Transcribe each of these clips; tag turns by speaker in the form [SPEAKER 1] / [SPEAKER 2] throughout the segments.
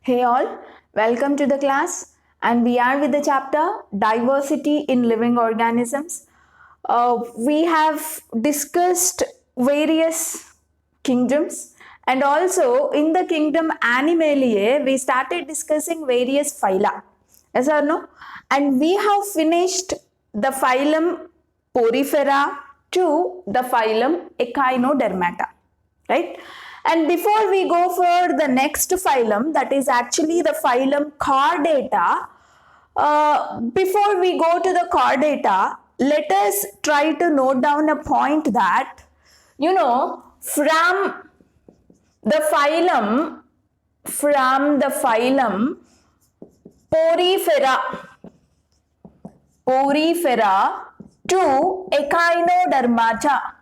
[SPEAKER 1] Hey all, welcome to the class, and we are with the chapter Diversity in Living Organisms. We have discussed various kingdoms, and also in the kingdom Animaliae we started discussing various phyla. Yes or no? And we have finished the phylum Porifera to the phylum Echinodermata, right? And before we go for the next phylum, that is actually the phylum Chordata, before we go to the Chordata, let us try to note down a point that, from the phylum Porifera to Echinodermata.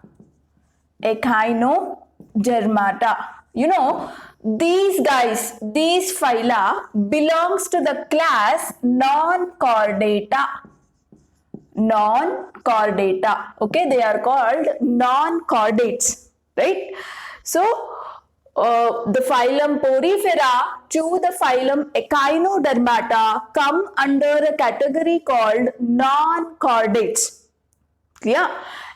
[SPEAKER 1] These phyla belongs to the class non-chordata. Okay, they are called non-chordates, right? So, the phylum Porifera to the phylum Echinodermata come under a category called non-chordates. Clear?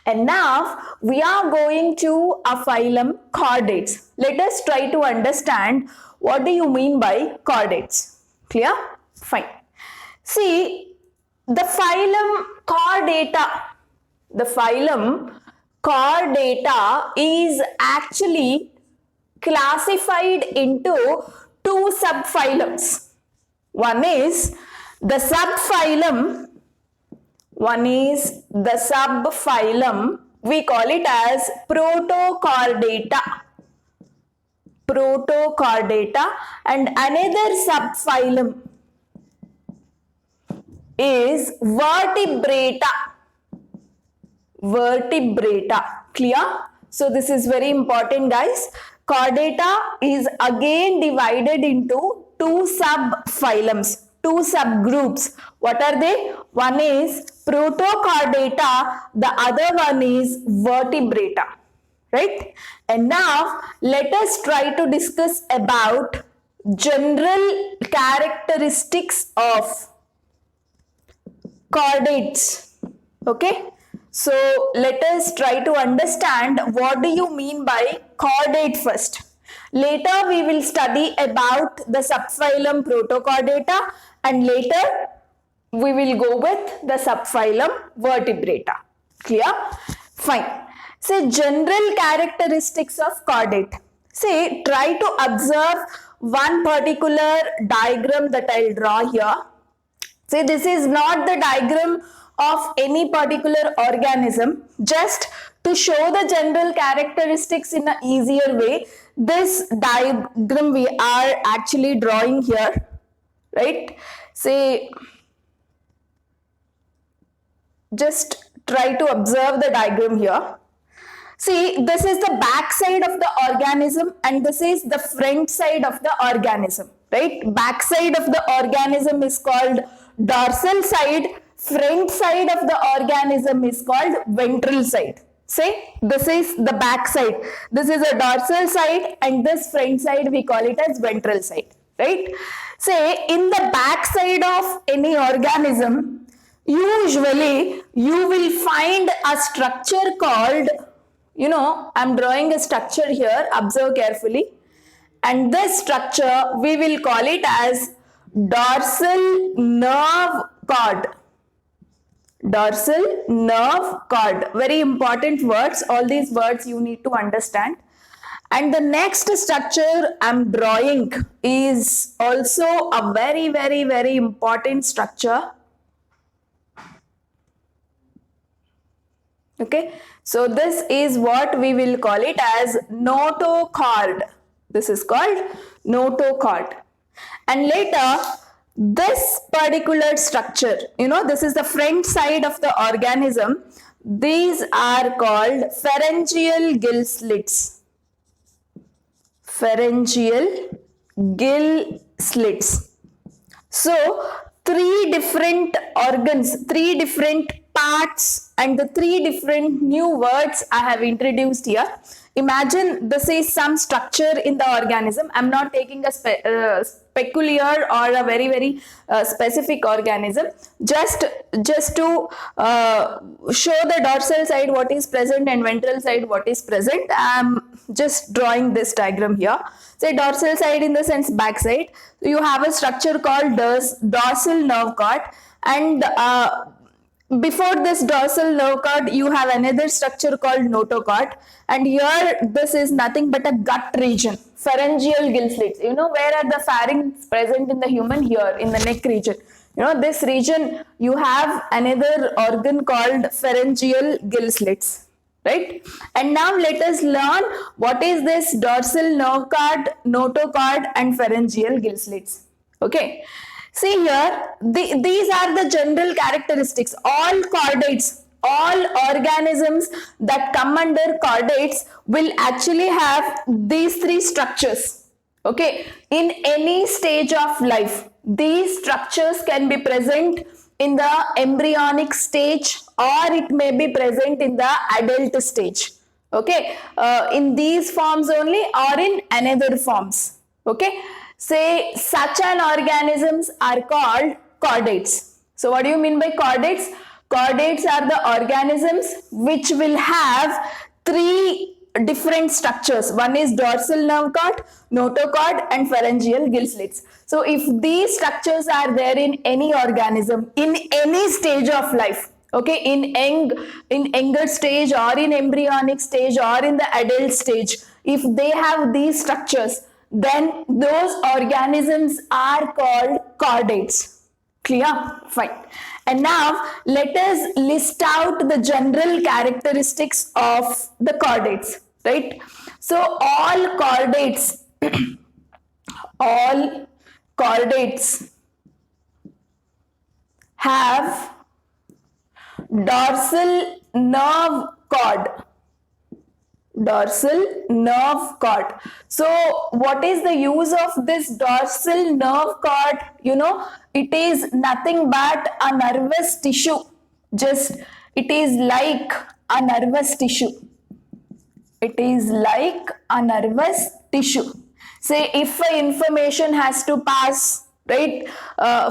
[SPEAKER 1] And now we are going to a phylum chordates. Let us try to understand what do you mean by chordates. Clear? Fine. See, the phylum chordata is actually classified into two subphylums. One is the subphylum, we call it as Protochordata, and another subphylum is Vertebrata. Clear? So this is very important, guys. Chordata is again divided into two subphylums, two subgroups. What are they? One is Protochordata, the other one is Vertebrata. Right? And now let us try to discuss about general characteristics of chordates. Okay? So let us try to understand what do you mean by chordate first. Later we will study about the subphylum Protochordata, and later we will go with the subphylum Vertebrata. Clear? Fine. Say general characteristics of chordate. Say try to observe one particular diagram that I'll draw here. Say this is not the diagram of any particular organism, just to show the general characteristics in an easier way. This diagram we are actually drawing here, right? Say, just try to observe the diagram here. See, this is the back side of the organism and this is the front side of the organism, right? Back side of the organism is called dorsal side, front side of the organism is called ventral side. Say, this is the back side. This is a dorsal side and this front side we call it as ventral side, right? Say, in the back side of any organism, usually you will find a structure called, I'm drawing a structure here, observe carefully. And this structure, we will call it as dorsal nerve cord. Dorsal nerve cord. Very important words. All these words you need to understand. And the next structure I'm drawing is also a very, very, very important structure. Okay. So this is what we will call it as notochord. This is called notochord. And later, this particular structure, this is the front side of the organism. These are called pharyngeal gill slits. Pharyngeal gill slits. So, three different organs, three different parts and the three different new words I have introduced here. Imagine this is some structure in the organism. I'm not taking a peculiar or a very specific organism. Just to show the dorsal side what is present and ventral side what is present, I'm just drawing this diagram here. Say dorsal side in the sense back side. You have a structure called dorsal nerve cord, and before this dorsal nerve cord you have another structure called notochord, and here this is nothing but a gut region, pharyngeal gill slits. You know where are the pharynx present in the human? Here in the neck region. You know this region you have another organ called pharyngeal gill slits, right? And now let us learn what is this dorsal nerve cord, notochord and pharyngeal gill slits. Okay. See here, these are the general characteristics. All chordates, all organisms that come under chordates will actually have these three structures. Okay, in any stage of life, these structures can be present in the embryonic stage or it may be present in the adult stage. Okay, in these forms only or in another forms. Okay. Say such an organisms are called chordates. So what do you mean by chordates? Chordates are the organisms which will have three different structures. One is dorsal nerve cord, notochord and pharyngeal gill slits. So if these structures are there in any organism, in any stage of life, okay, in younger stage or in embryonic stage or in the adult stage, if they have these structures, then those organisms are called chordates. Clear? Fine. And now let us list out the general characteristics of the chordates, right? So all chordates have dorsal nerve cord. So what is the use of this dorsal nerve cord? You know, it is nothing but a nervous tissue. Just it is like a nervous tissue. It is like a nervous tissue. Say if information has to pass, right,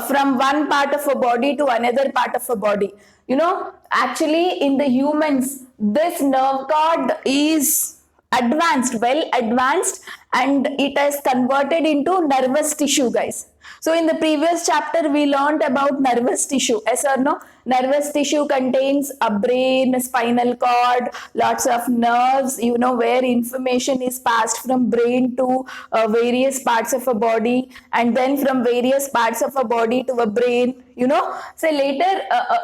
[SPEAKER 1] from one part of a body to another part of a body, you know, actually in the humans this nerve cord is advanced, well advanced, and it has converted into nervous tissue, guys. So in the previous chapter we learned about nervous tissue. Yes or no? Nervous tissue contains a brain, a spinal cord, lots of nerves, you know, where information is passed from brain to various parts of a body, and then from various parts of a body to a brain, you know. So later,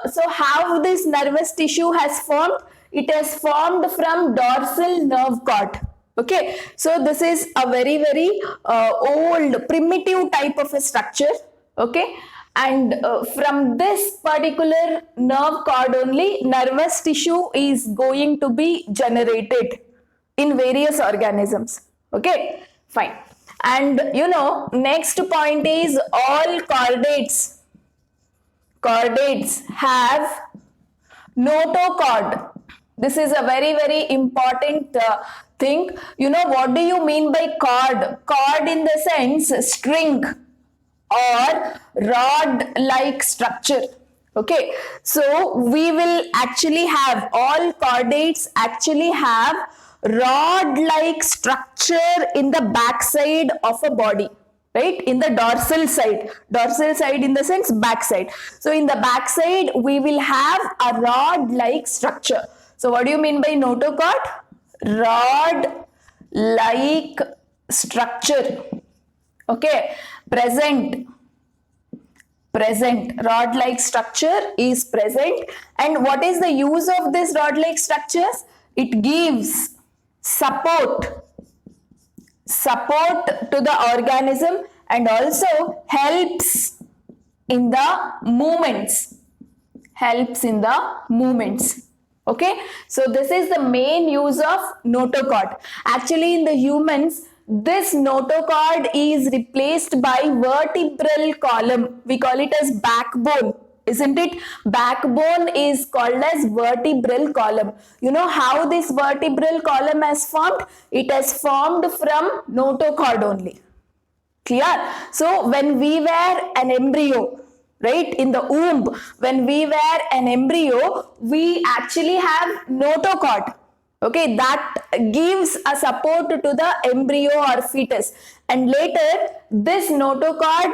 [SPEAKER 1] so how this nervous tissue has formed? It has formed from dorsal nerve cord. Okay, so this is a very old primitive type of a structure. Okay, and from this particular nerve cord only nervous tissue is going to be generated in various organisms. Okay, fine. And you know, next point is all chordates have notochord. This is a very important thing. You know, what do you mean by cord? Cord in the sense string or rod-like structure. Okay, so we will actually have, all chordates actually have rod-like structure in the backside of a body. Right, in the dorsal side in the sense backside. So in the backside we will have a rod-like structure. So what do you mean by notochord? Rod-like structure. Okay, present rod-like structure is present. And what is the use of this rod-like structures? It gives support to the organism and also helps in the movements. Okay, so this is the main use of notochord. Actually in the humans, this notochord is replaced by vertebral column. We call it as backbone isn't it? Backbone is called as vertebral column. You know how this vertebral column has formed? It has formed from notochord only. Clear? So when we were an embryo, right, in the womb, when we were an embryo, we actually have notochord. Okay, that gives a support to the embryo or fetus, and later this notochord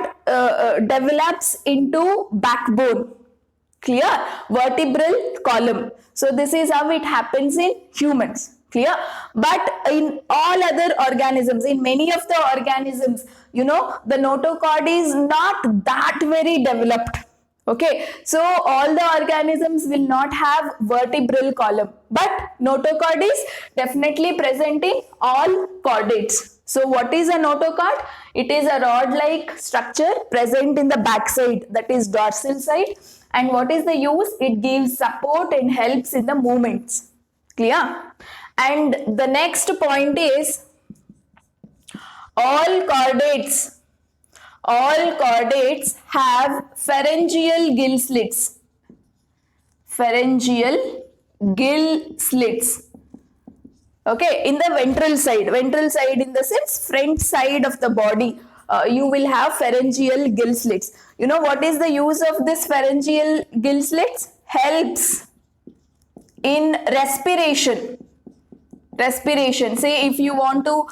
[SPEAKER 1] develops into backbone. Clear? Vertebral column. So this is how it happens in humans. Clear? But in all other organisms, in many of the organisms, you know, the notochord is not that very developed. Okay, so all the organisms will not have vertebral column, but notochord is definitely present in all chordates. So what is a notochord? It is a rod-like structure present in the backside, that is dorsal side. And what is the use? It gives support and helps in the movements. Clear? And the next point is all chordates have pharyngeal gill slits. Pharyngeal gill slits. Okay, in the ventral side in the sense front side of the body, you will have pharyngeal gill slits. You know what is the use of this pharyngeal gill slits? Helps in respiration. Say if you want to,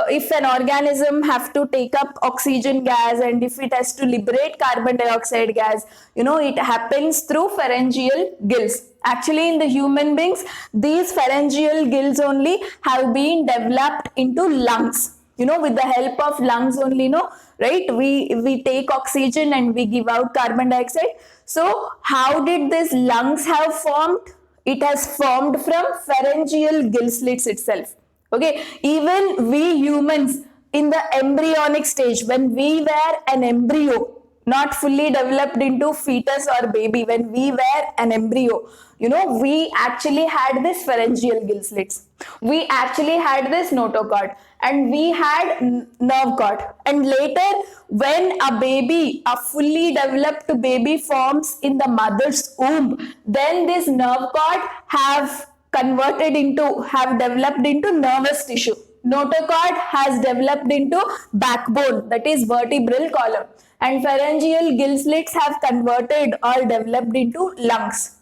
[SPEAKER 1] if an organism have to take up oxygen gas, and if it has to liberate carbon dioxide gas, you know, it happens through pharyngeal gills. Actually, in the human beings, these pharyngeal gills only have been developed into lungs. You know, with the help of lungs only, no, right? We take oxygen and we give out carbon dioxide. So how did these lungs have formed? It has formed from pharyngeal gill slits itself. Okay, even we humans in the embryonic stage, when we were an embryo, not fully developed into fetus or baby, when we were an embryo, you know, we actually had this pharyngeal gill slits. We actually had this notochord, and we had nerve cord. And later, when a fully developed baby forms in the mother's womb, then this nerve cord have developed into nervous tissue. Notochord has developed into backbone, that is vertebral column, and pharyngeal gill slits have converted or developed into lungs.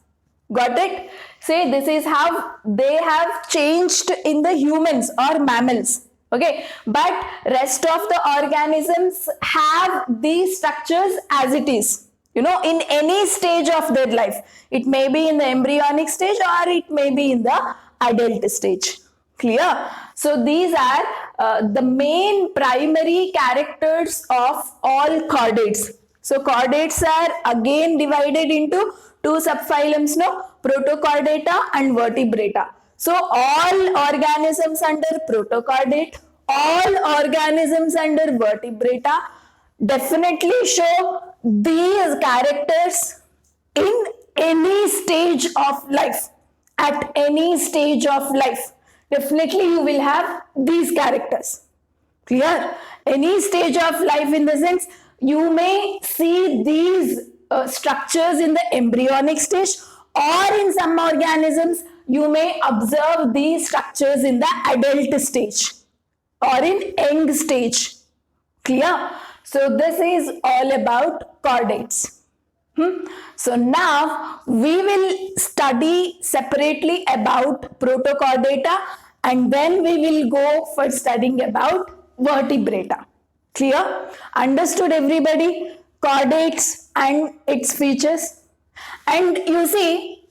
[SPEAKER 1] Got it? Say this is how they have changed in the humans or mammals. Okay, but rest of the organisms have these structures as it is. You know, in any stage of their life. It may be in the embryonic stage or it may be in the adult stage. Clear? So these are the main primary characters of all chordates. So chordates are again divided into two subphylums, no? Protochordata and vertebrata. So all organisms under protochordate, all organisms under vertebrata definitely show these characters in any stage of life. At any stage of life, definitely you will have these characters. Clear? Any stage of life, in the sense you may see these structures in the embryonic stage, or in some organisms you may observe these structures in the adult stage or in young stage. Clear? So this is all about chordates. So now we will study separately about protochordata, and then we will go for studying about vertebrata. Clear? Understood everybody? Chordates and its features. And you see,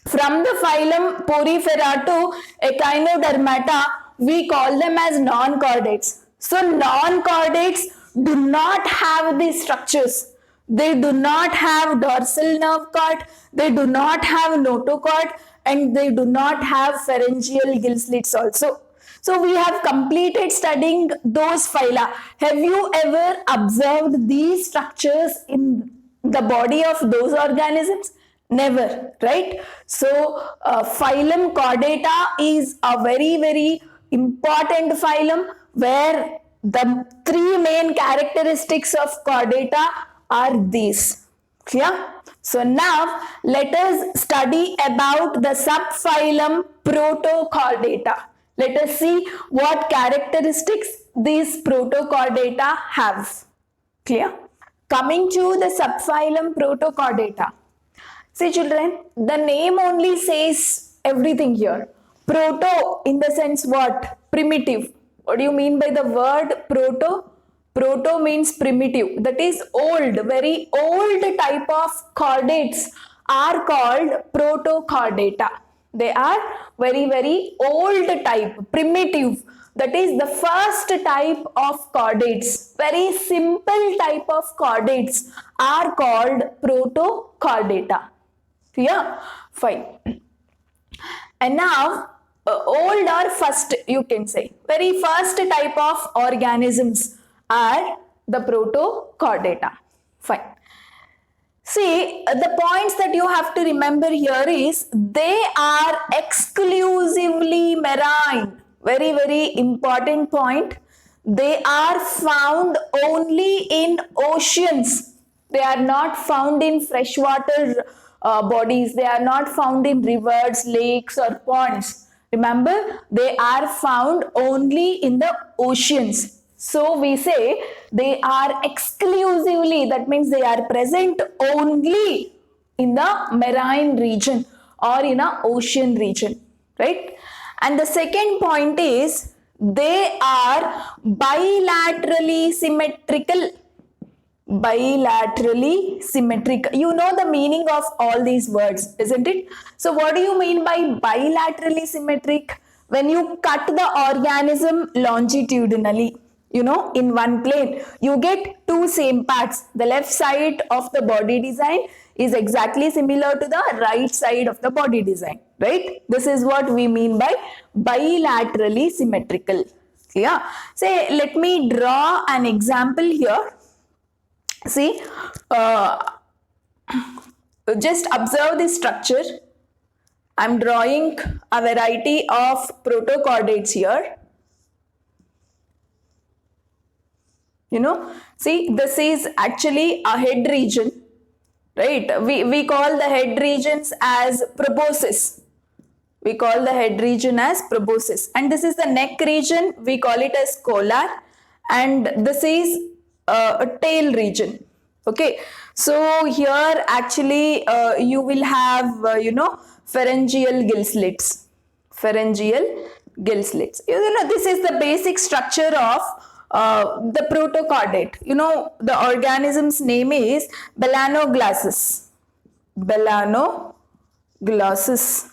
[SPEAKER 1] from the phylum Porifera to Echinodermata, we call them as non-chordates. So non-chordates do not have these structures. They do not have dorsal nerve cord, they do not have notochord, and they do not have pharyngeal gill slits also. So we have completed studying those phyla. Have you ever observed these structures in the body of those organisms? Never, right? So phylum Chordata is a very, very important phylum where the three main characteristics of Chordata are these. Clear? So now let us study about the subphylum Protochordata. Let us see what characteristics these Protochordata have. Clear? Coming to the subphylum Protochordata. See children, the name only says everything here. Proto in the sense what? Primitive. What do you mean by the word proto? Proto means primitive. That is old, very old type of chordates are called Protochordata. They are very old type, primitive. That is the first type of chordates. Very simple type of chordates are called Protochordata. Yeah, fine. And now, old or first, you can say, very first type of organisms are the Protochordata. Fine. See, the points that you have to remember here is they are exclusively marine. Very important point. They are found only in oceans. They are not found in freshwater bodies. They are not found in rivers, lakes or ponds. Remember, they are found only in the oceans. So we say they are exclusively, that means they are present only in the marine region or in a ocean region, right? And the second point is they are bilaterally symmetrical. Bilaterally symmetrical. You know the meaning of all these words, isn't it? So what do you mean by bilaterally symmetric? When you cut the organism longitudinally, you know, in one plane, you get two same parts. The left side of the body design is exactly similar to the right side of the body design, right? This is what we mean by bilaterally symmetrical. Yeah. Say, let me draw an example here. See, just observe this structure. I'm drawing a variety of protochordates here. You know, see, this is actually a head region, right? We call the head regions as proboscis. We call the head region as proboscis. And this is the neck region. We call it as colar. And this is a tail region. Okay. So here actually you will have, you know, pharyngeal gill slits. Pharyngeal gill slits. You know, this is the basic structure of the protochordate. You know, the organism's name is Balanoglossus. Balanoglossus.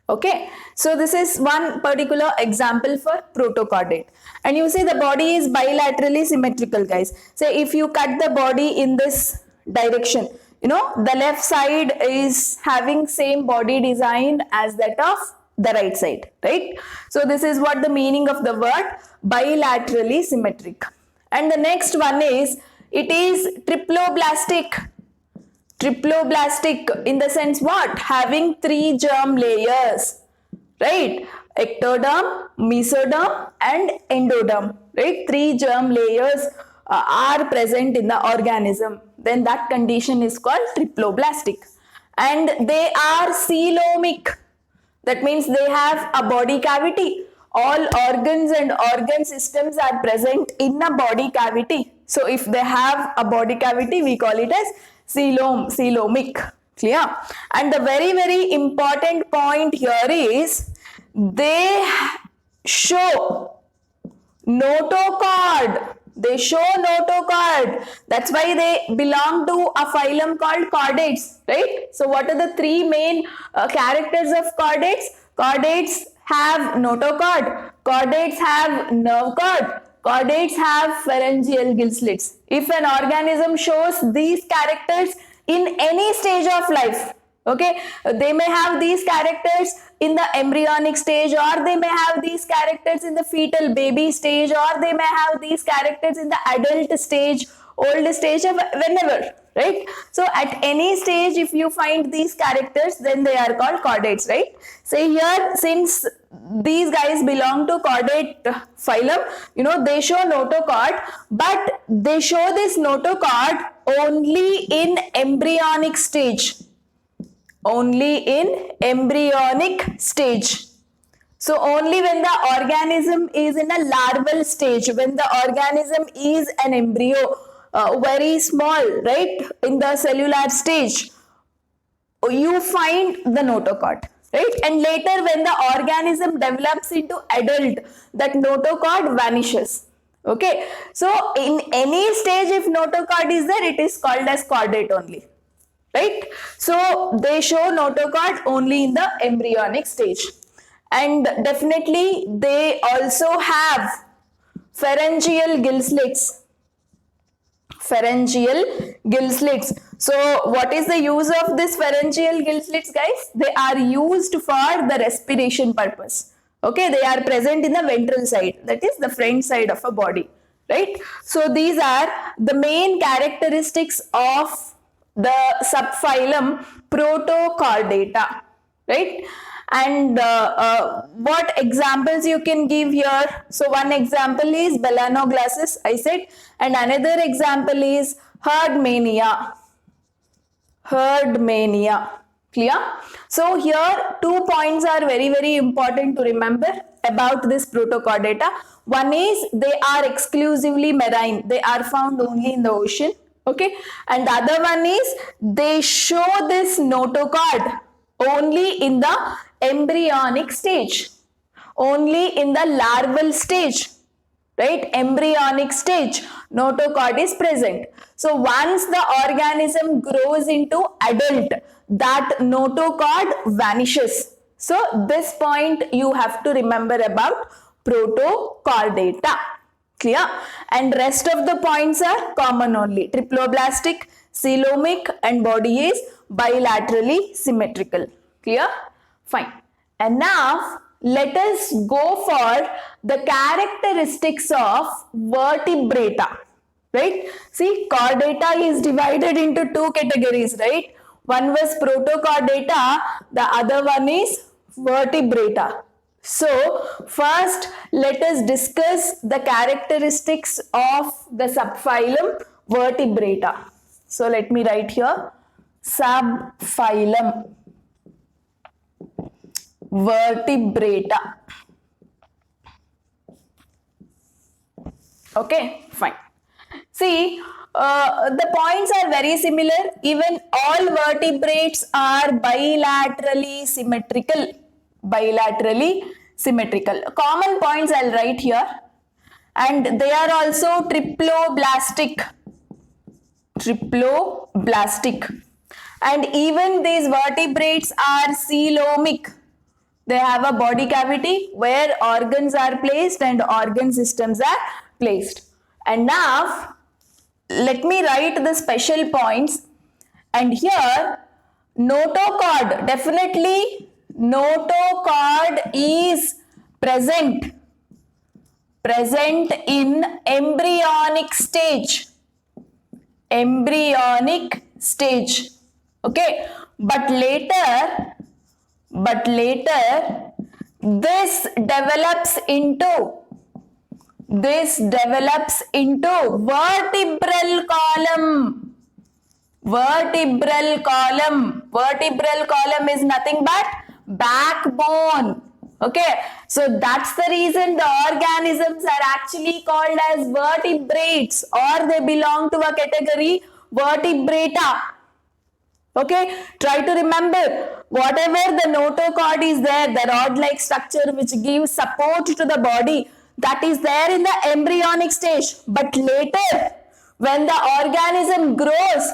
[SPEAKER 1] Okay, so this is one particular example for protochordate. And you see the body is bilaterally symmetrical, guys. Say if you cut the body in this direction, you know, the left side is having same body design as that of the right side, right? So this is what the meaning of the word bilaterally symmetric. And the next one is, it is triploblastic. Triploblastic in the sense what? Having 3 germ layers, right? Ectoderm, mesoderm and endoderm, right? 3 germ layers are present in the organism. Then that condition is called triploblastic. And they are coelomic. That means they have a body cavity. All organs and organ systems are present in a body cavity. So if they have a body cavity, we call it as coelomic. Clear? And the very important point here is they show notochord. They show notochord. That's why they belong to a phylum called chordates, right? So what are the 3 main characters of chordates? Chordates have notochord. Chordates have nerve cord. Chordates have pharyngeal gill slits. If an organism shows these characters in any stage of life, okay, they may have these characters in the embryonic stage, or they may have these characters in the fetal baby stage, or they may have these characters in the adult stage, old stage, of whenever, right? So at any stage, if you find these characters, then they are called chordates, right? Say here, since these guys belong to chordate phylum, you know, they show notochord, but they show this notochord only in embryonic stage. Only in embryonic stage. So only when the organism is in a larval stage, when the organism is an embryo, very small, right, in the cellular stage, you find the notochord, right? And later when the organism develops into adult, that notochord vanishes. Okay, so in any stage if notochord is there, it is called as chordate only, right? So they show notochord only in the embryonic stage. And definitely they also have pharyngeal gill slits. Pharyngeal gill slits. So what is the use of this pharyngeal gill slits, guys? They are used for the respiration purpose. Okay, they are present in the ventral side, that is the front side of a body, right? So these are the main characteristics of the subphylum Protochordata, right? And what examples you can give here? So one example is Belanoglassus, I said, and another example is Herdmania. Herdmania. Clear? So here 2 points are very important to remember about this Protochordata. One is they are exclusively marine. They are found only in the ocean. Okay. And the other one is they show this notochord only in the embryonic stage. Only in the larval stage. Right, embryonic stage, notochord is present. So once the organism grows into adult, that notochord vanishes. So this point you have to remember about Protochordata. Clear? And rest of the points are common only. Triploblastic, coelomic, and body is bilaterally symmetrical. Clear? Fine. And now let us go for the characteristics of vertebrata, right? See, chordata is divided into 2 categories, right? One was Protochordata, the other one is vertebrata. So first let us discuss the characteristics of the subphylum vertebrata. So let me write here subphylum vertebrata. Okay, fine. See, the points are very similar. Even all vertebrates are bilaterally symmetrical. Bilaterally symmetrical. Common points I'll write here. And they are also triploblastic. Triploblastic. And even these vertebrates are coelomic. They have a body cavity where organs are placed and organ systems are placed. And now let me write the special points. And here notochord, definitely notochord is present in embryonic stage. Embryonic stage. Okay, but later this develops into vertebral column. Vertebral column is nothing but backbone. Okay, so that's the reason the organisms are actually called as vertebrates, or they belong to a category vertebrata. Okay, try to remember, whatever the notochord is there, the rod-like structure which gives support to the body, that is there in the embryonic stage. But later, when the organism grows,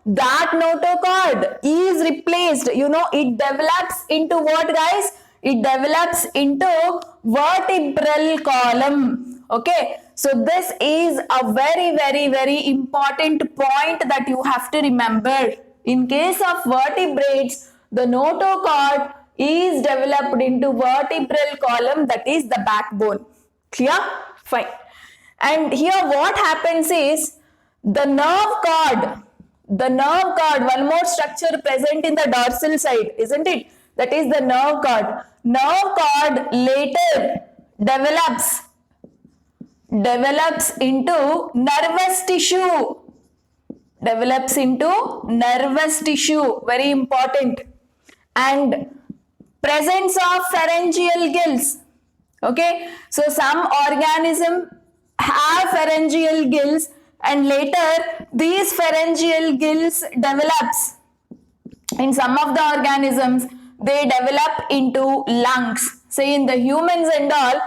[SPEAKER 1] that notochord is replaced. It develops into what, guys? It develops into vertebral column. Okay, so this is a very important point that you have to remember. In case of vertebrates, the notochord is developed into vertebral column, that is the backbone. Clear? Fine. And here what happens is the nerve cord, one more structure present in the dorsal side, isn't it? That is the nerve cord. Nerve cord later develops into nervous tissue. develops into nervous tissue, very important, and presence of pharyngeal gills. Okay, so some organism have pharyngeal gills, and later these pharyngeal gills develops in some of the organisms, they develop into lungs. Say in the humans and all,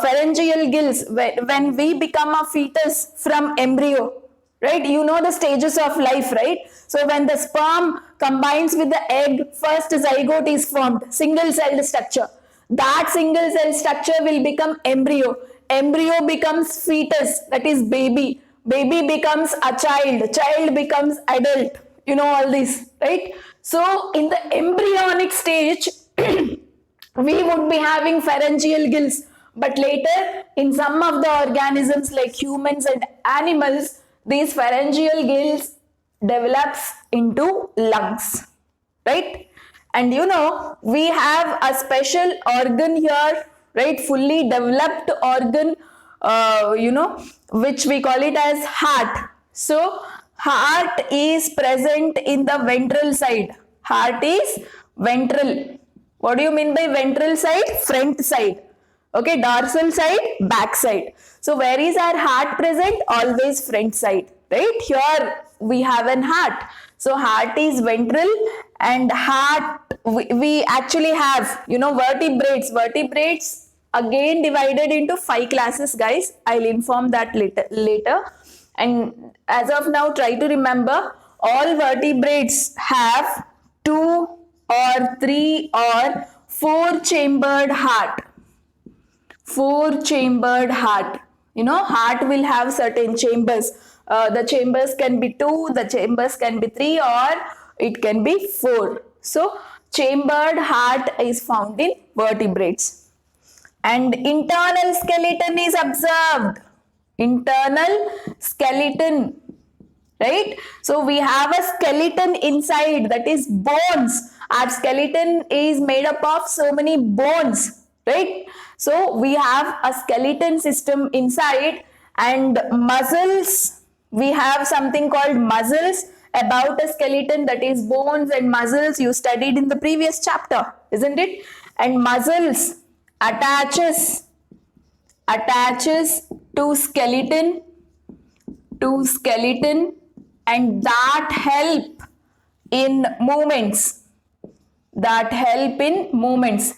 [SPEAKER 1] pharyngeal gills, when we become a fetus from embryo, right? You know the stages of life, right? So when the sperm combines with the egg, first zygote is formed, single celled structure. That single cell structure will become embryo. Embryo becomes fetus, that is baby. Baby becomes a child. Child becomes adult. You know all this, right? So in the embryonic stage, we would be having pharyngeal gills, but later in some of the organisms like humans and animals, these pharyngeal gills develops into lungs, right? And you know, we have a special organ here, right? Fully developed organ, which we call it as heart. So heart is present in the ventral side. Heart is ventral. What do you mean by ventral side? Front side. Okay, dorsal side, back side. So where is our heart present? Always front side, right? Here we have an heart. So heart is ventral, and heart, we actually have, vertebrates. Vertebrates again divided into 5 classes, guys. I'll inform that later. And as of now, try to remember, all vertebrates have 2 or 3 or 4 chambered heart. 4 chambered heart. Heart will have certain chambers. The chambers can be 2, the chambers can be 3, or it can be 4. So chambered heart is found in vertebrates. And internal skeleton is observed. Internal skeleton, right? So we have a skeleton inside, that is bones. Our skeleton is made up of so many bones, right? So we have a skeleton system inside, and muscles, we have something called muscles about a skeleton, that is bones and muscles. You studied in the previous chapter, isn't it? And muscles attaches to skeleton, and that help in movements.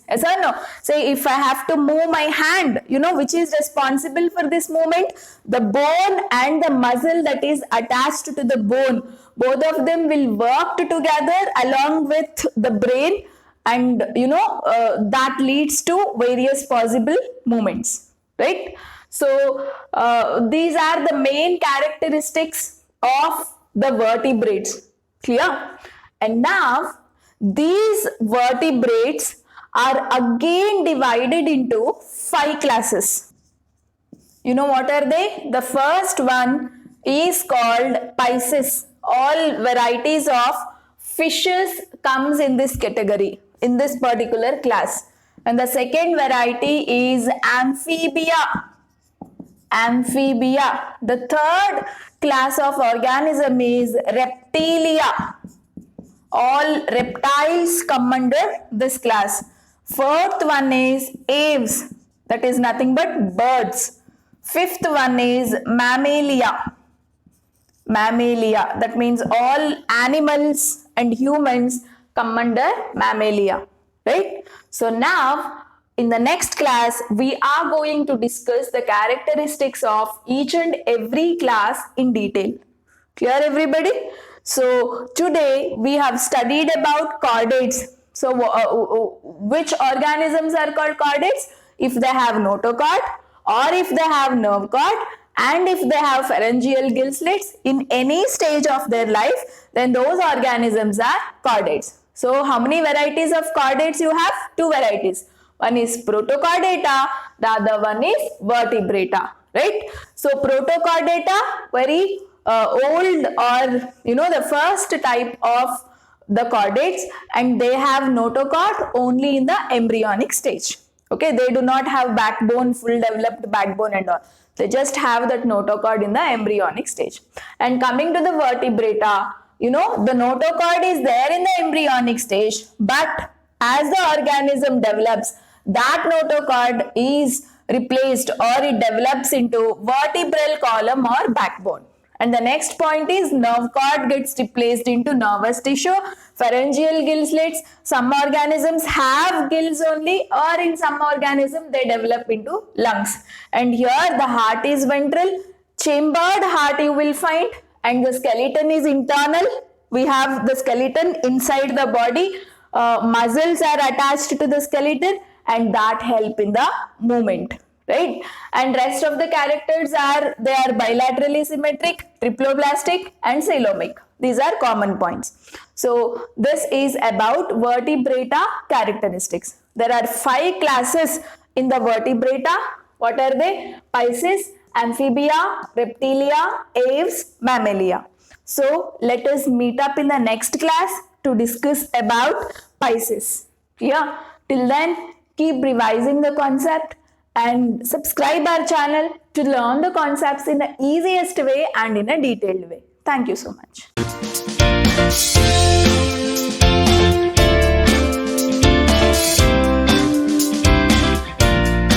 [SPEAKER 1] Yes or no? Say if I have to move my hand, which is responsible for this movement? The bone and the muscle that is attached to the bone. Both of them will work together along with the brain, and that leads to various possible movements, right? So these are the main characteristics of the vertebrates. Clear? And now these vertebrates are again divided into 5 classes. You know what are they? The first one is called Pisces. All varieties of fishes comes in this category, in this particular class. And the second variety is Amphibia. The third class of organism is Reptilia. All reptiles come under this class. Fourth one is Aves, that is nothing but birds. Fifth one is Mammalia. That means all animals and humans come under Mammalia, right? So now in the next class, we are going to discuss the characteristics of each and every class in detail. Clear, everybody? So today we have studied about chordates. So which organisms are called chordates? If they have notochord, or if they have nerve cord, and if they have pharyngeal gill slits in any stage of their life, then those organisms are chordates. So how many varieties of chordates you have? 2 varieties. One is Protochordata, the other one is Vertebrata, right? So Protochordata, very old, or the first type of the chordates, and they have notochord only in the embryonic stage. Okay, they do not have backbone, full developed backbone and all. They just have that notochord in the embryonic stage. And coming to the vertebrata, you know, the notochord is there in the embryonic stage, but as the organism develops, that notochord is replaced or it develops into vertebral column or backbone. And the next point is nerve cord gets replaced into nervous tissue, pharyngeal gill slits. Some organisms have gills only, or in some organisms they develop into lungs. And here the heart is ventral, chambered heart you will find, and the skeleton is internal. We have the skeleton inside the body. Muscles are attached to the skeleton and that help in the movement, right? And rest of the characters are, they are bilaterally symmetric, triploblastic and coelomic. These are common points. So this is about vertebrata characteristics. There are 5 classes in the vertebrata. What are they? Pisces, amphibia, reptilia, aves, mammalia. So let us meet up in the next class to discuss about Pisces. Yeah, till then keep revising the concept and subscribe our channel to learn the concepts in the easiest way and in a detailed way. Thank you so much.